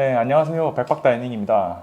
네, 안녕하세요. 백박다이닝입니다.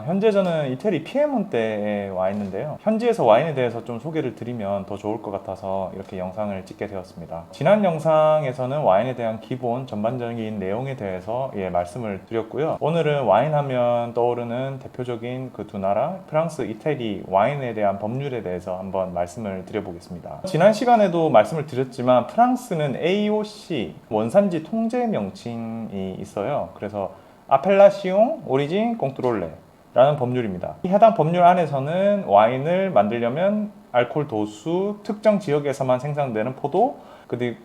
현재 저는 이태리 피에몬테에 와 있는데요. 현지에서 와인에 대해서 좀 소개를 드리면 더 좋을 것 같아서 이렇게 영상을 찍게 되었습니다. 지난 영상에서는 와인에 대한 기본 전반적인 내용에 대해서 말씀을 드렸고요. 오늘은 와인 하면 떠오르는 대표적인 그 두 나라, 프랑스, 이태리 와인에 대한 법률에 대해서 한번 말씀을 드려보겠습니다. 지난 시간에도 말씀을 드렸지만 프랑스는 AOC, 원산지 통제 명칭이 있어요. 그래서 아펠라시옹 오리진 꽁트롤레 라는 법률입니다. 해당 법률 안에서는 와인을 만들려면 알코올 도수, 특정 지역에서만 생산되는 포도,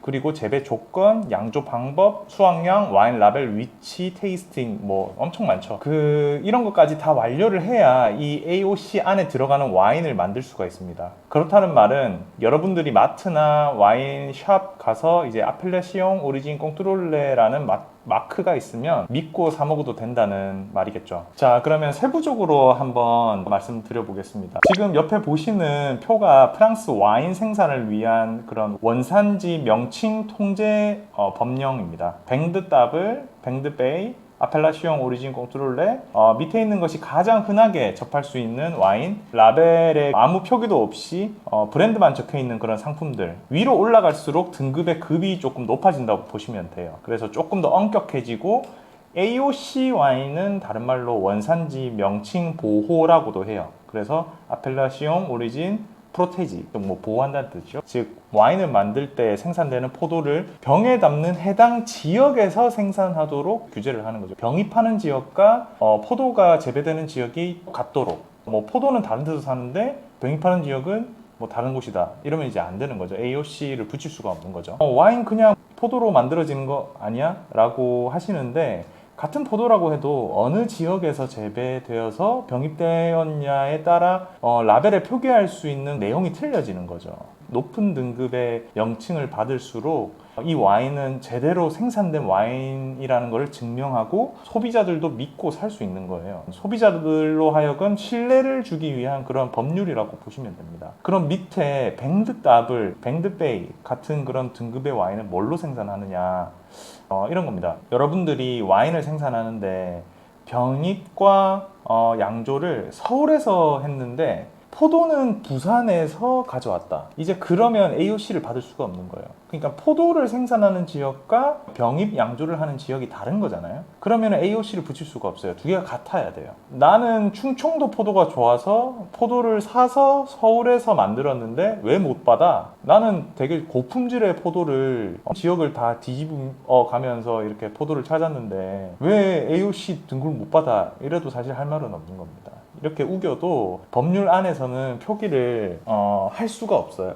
그리고 재배 조건, 양조 방법, 수확량, 와인 라벨, 위치, 테이스팅 뭐 엄청 많죠. 이런 것까지 다 완료를 해야 이 AOC 안에 들어가는 와인을 만들 수가 있습니다. 그렇다는 말은 여러분들이 마트나 와인샵 가서 이제 아펠레시옹 오리진 꽁트롤레라는 마크가 있으면 믿고 사 먹어도 된다는 말이겠죠. 자, 그러면 세부적으로 한번 말씀드려 보겠습니다. 지금 옆에 보시는 표가 프랑스 와인 생산을 위한 그런 원산지 명칭 통제 법령입니다. 뱅드 따블, 뱅드 베이, 아펠라시옹 오리진 꽁트롤레, 밑에 있는 것이 가장 흔하게 접할 수 있는 와인, 라벨에 아무 표기도 없이 브랜드만 적혀 있는 그런 상품들, 위로 올라갈수록 등급의 급이 조금 높아진다고 보시면 돼요. 그래서 조금 더 엄격해지고 AOC 와인은 다른 말로 원산지 명칭 보호라고도 해요. 그래서 아펠라시옹 오리진 프로테지, 뭐 보호한다는 뜻이죠. 즉 와인을 만들 때 생산되는 포도를 병에 담는 해당 지역에서 생산하도록 규제를 하는 거죠. 병이 파는 지역과 포도가 재배되는 지역이 같도록, 뭐 포도는 다른 데서 사는데 병이 파는 지역은 뭐 다른 곳이다 이러면 이제 안 되는 거죠. AOC를 붙일 수가 없는 거죠. 와인 그냥 포도로 만들어지는 거 아니야? 라고 하시는데, 같은 포도라고 해도 어느 지역에서 재배되어서 병입되었냐에 따라 라벨에 표기할 수 있는 내용이 틀려지는 거죠. 높은 등급의 명칭을 받을수록 이 와인은 제대로 생산된 와인이라는 것을 증명하고 소비자들도 믿고 살 수 있는 거예요. 소비자들로 하여금 신뢰를 주기 위한 그런 법률이라고 보시면 됩니다. 그럼 밑에 뱅드 따블, 뱅드 베이 같은 그런 등급의 와인을 뭘로 생산하느냐, 이런 겁니다. 여러분들이 와인을 생산하는데 병입과 양조를 서울에서 했는데 포도는 부산에서 가져왔다. 이제 그러면 AOC를 받을 수가 없는 거예요. 그러니까 포도를 생산하는 지역과 병입, 양조를 하는 지역이 다른 거잖아요. 그러면 AOC를 붙일 수가 없어요. 두 개가 같아야 돼요. 나는 충청도 포도가 좋아서 포도를 사서 서울에서 만들었는데 왜 못 받아? 나는 되게 고품질의 포도를 지역을 다 뒤집어 가면서 이렇게 포도를 찾았는데 왜 AOC 등급을 못 받아? 이래도 사실 할 말은 없는 겁니다. 이렇게 우겨도 법률 안에서는 표기를 할 수가 없어요.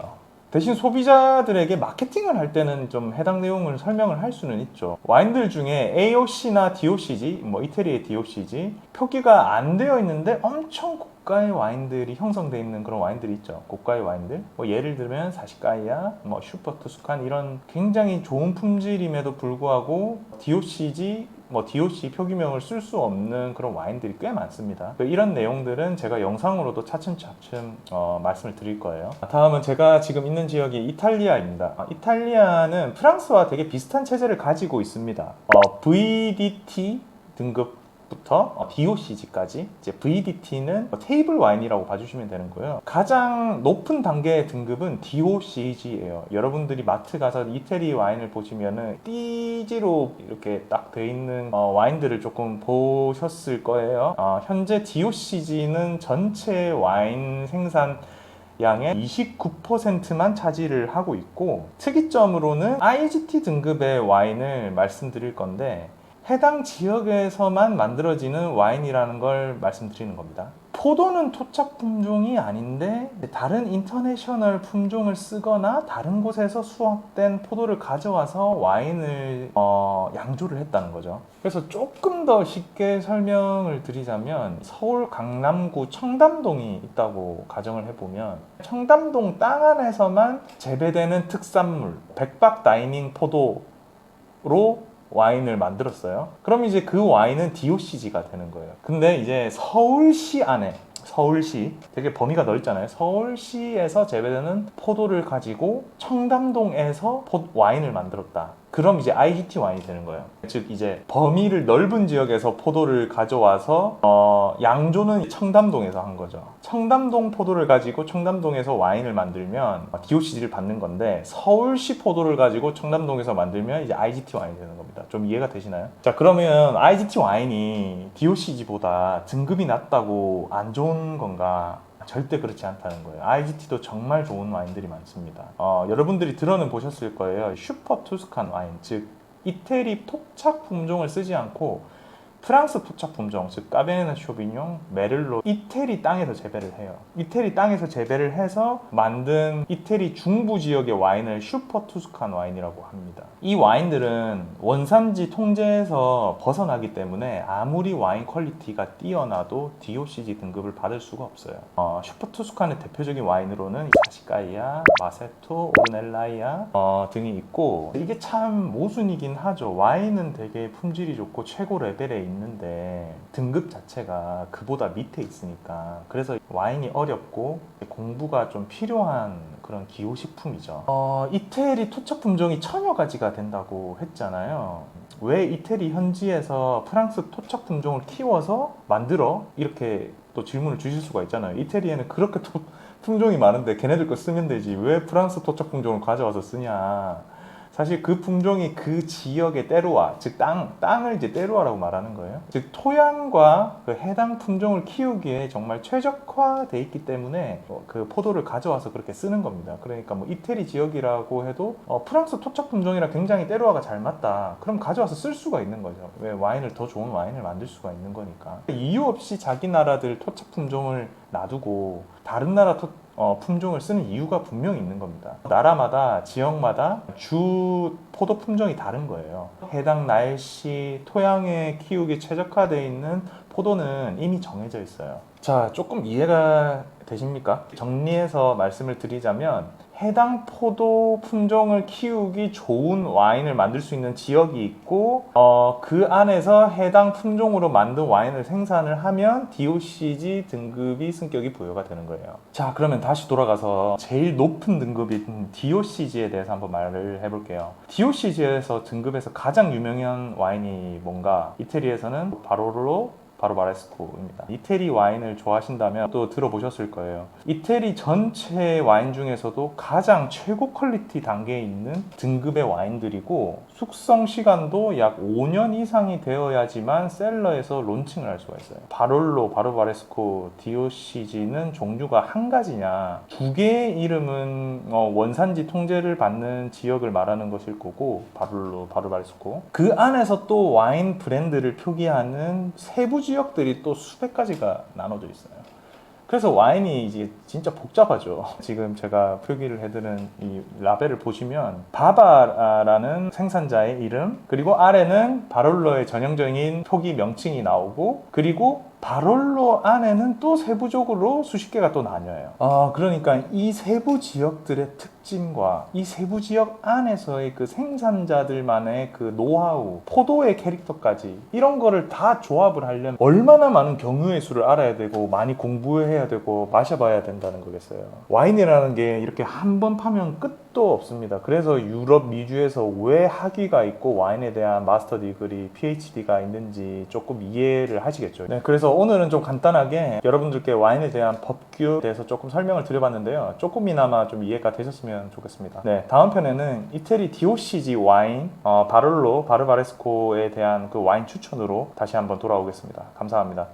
대신 소비자들에게 마케팅을 할 때는 좀 해당 내용을 설명을 할 수는 있죠. 와인들 중에 AOC나 DOCG, 뭐 이태리의 DOCG 표기가 안 되어 있는데 엄청 고가의 와인들이 형성되어 있는 그런 와인들이 있죠. 고가의 와인들, 뭐 예를 들면 사시가이아, 뭐 슈퍼 투스칸, 이런 굉장히 좋은 품질임에도 불구하고 DOCG, 뭐 DOC 표기명을 쓸 수 없는 그런 와인들이 꽤 많습니다. 이런 내용들은 제가 영상으로도 차츰차츰 말씀을 드릴 거예요. 다음은 제가 지금 있는 지역이 이탈리아입니다. 이탈리아는 프랑스와 되게 비슷한 체제를 가지고 있습니다. VDT 등급부터 DOCG까지, 이제 VDT는 테이블 와인이라고 봐주시면 되는 거예요. 가장 높은 단계의 등급은 DOCG예요. 여러분들이 마트 가서 이태리 와인을 보시면은 띠지로 이렇게 딱 돼 있는 와인들을 조금 보셨을 거예요. 현재 DOCG는 전체 와인 생산 양의 29%만 차지를 하고 있고, 특이점으로는 IGT 등급의 와인을 말씀드릴 건데 해당 지역에서만 만들어지는 와인이라는 걸 말씀드리는 겁니다. 포도는 토착 품종이 아닌데 다른 인터내셔널 품종을 쓰거나 다른 곳에서 수확된 포도를 가져와서 와인을 양조를 했다는 거죠. 그래서 조금 더 쉽게 설명을 드리자면 서울 강남구 청담동이 있다고 가정을 해보면 청담동 땅 안에서만 재배되는 특산물 백박 다이닝 포도로 와인을 만들었어요. 그럼 이제 그 와인은 DOCG가 되는 거예요. 근데 이제 서울시 안에, 서울시 되게 범위가 넓잖아요. 서울시에서 재배되는 포도를 가지고 청담동에서 와인을 만들었다. 그럼 이제 IGT 와인이 되는 거예요. 즉 이제 범위를 넓은 지역에서 포도를 가져와서 양조는 청담동에서 한 거죠. 청담동 포도를 가지고 청담동에서 와인을 만들면 DOCG를 받는 건데, 서울시 포도를 가지고 청담동에서 만들면 이제 IGT 와인이 되는 겁니다. 좀 이해가 되시나요? 자, 그러면 IGT 와인이 DOCG보다 등급이 낮다고 안 좋은 건가? 절대 그렇지 않다는 거예요. IGT도 정말 좋은 와인들이 많습니다. 여러분들이 들어는 보셨을 거예요. 슈퍼 투스칸 와인, 즉 이태리 토착 품종을 쓰지 않고 프랑스 토착 품종, 즉 까베르네 쇼비뇽, 메를로, 이태리 땅에서 재배를 해요. 이태리 땅에서 재배를 해서 만든 이태리 중부 지역의 와인을 슈퍼 투스칸 와인이라고 합니다. 이 와인들은 원산지 통제에서 벗어나기 때문에 아무리 와인 퀄리티가 뛰어나도 DOCG 등급을 받을 수가 없어요. 슈퍼 투스칸의 대표적인 와인으로는 사시카이아, 마세토, 오르넬라이아 등이 있고, 이게 참 모순이긴 하죠. 와인은 되게 품질이 좋고 최고 레벨에 있는데 등급 자체가 그보다 밑에 있으니까, 그래서 와인이 어렵고 공부가 좀 필요한 그런 기호식품이죠. 이태리 토착 품종이 1000여 가지가 된다고 했잖아요. 왜 이태리 현지에서 프랑스 토착 품종을 키워서 만들어? 이렇게 또 질문을 주실 수가 있잖아요. 이태리에는 그렇게 품종이 많은데 걔네들 거 쓰면 되지, 왜 프랑스 토착 품종을 가져와서 쓰냐. 사실 그 품종이 그 지역의 때루아, 즉 땅을 이제 때루아라고 말하는 거예요. 즉 토양과 그 해당 품종을 키우기에 정말 최적화돼 있기 때문에 그 포도를 가져와서 그렇게 쓰는 겁니다. 그러니까 뭐 이태리 지역이라고 해도 프랑스 토착 품종이랑 굉장히 때루아가 잘 맞다, 그럼 가져와서 쓸 수가 있는 거죠. 왜 와인을, 더 좋은 와인을 만들 수가 있는 거니까. 이유 없이 자기 나라들 토착 품종을 놔두고 다른 나라 품종을 쓰는 이유가 분명히 있는 겁니다. 나라마다, 지역마다 주 포도 품종이 다른 거예요. 해당 날씨, 토양에 키우기 최적화되어 있는 포도는 이미 정해져 있어요. 자, 조금 이해가 되십니까? 정리해서 말씀을 드리자면, 해당 포도 품종을 키우기 좋은 와인을 만들 수 있는 지역이 있고, 그 안에서 해당 품종으로 만든 와인을 생산을 하면 DOCG 등급이 승격이 부여가 되는 거예요. 자, 그러면 다시 돌아가서 제일 높은 등급인 DOCG에 대해서 한번 말을 해볼게요. DOCG에서 등급에서 가장 유명한 와인이 뭔가? 이태리에서는 바로로 바르바레스코입니다. 이태리 와인을 좋아하신다면 또 들어보셨을 거예요. 이태리 전체 와인 중에서도 가장 최고 퀄리티 단계에 있는 등급의 와인들이고, 숙성 시간도 약 5년 이상이 되어야지만 셀러에서 론칭을 할 수가 있어요. 바롤로, 바르바레스코, DOCG는 종류가 한 가지냐, 두 개의 이름은 원산지 통제를 받는 지역을 말하는 것일 거고, 바롤로, 바르바레스코. 그 안에서 또 와인 브랜드를 표기하는 세부 지역들이 또 수백 가지가 나눠져 있어요. 그래서 와인이 이제 진짜 복잡하죠. 지금 제가 표기를 해드린 이 라벨을 보시면 바바라는 생산자의 이름, 그리고 아래는 바롤로의 전형적인 표기 명칭이 나오고, 그리고 바롤로 안에는 또 세부적으로 수십 개가 또 나뉘어요. 그러니까 이 세부 지역들의 특징과 이 세부 지역 안에서의 그 생산자들만의 그 노하우, 포도의 캐릭터까지, 이런 거를 다 조합을 하려면 얼마나 많은 경우의 수를 알아야 되고 많이 공부해야 되고 마셔봐야 된다는 거겠어요. 와인이라는 게 이렇게 한 번 파면 끝도 없습니다. 그래서 유럽 미주에서 왜 학위가 있고 와인에 대한 마스터 디그리, PhD가 있는지 조금 이해를 하시겠죠. 네, 그래서 오늘은 좀 간단하게 여러분들께 와인에 대한 법규에 대해서 조금 설명을 드려봤는데요. 조금이나마 좀 이해가 되셨으면 좋겠습니다. 네, 다음 편에는 이태리 DOCG 와인, 바롤로, 바르바레스코에 대한 그 와인 추천으로 다시 한번 돌아오겠습니다. 감사합니다.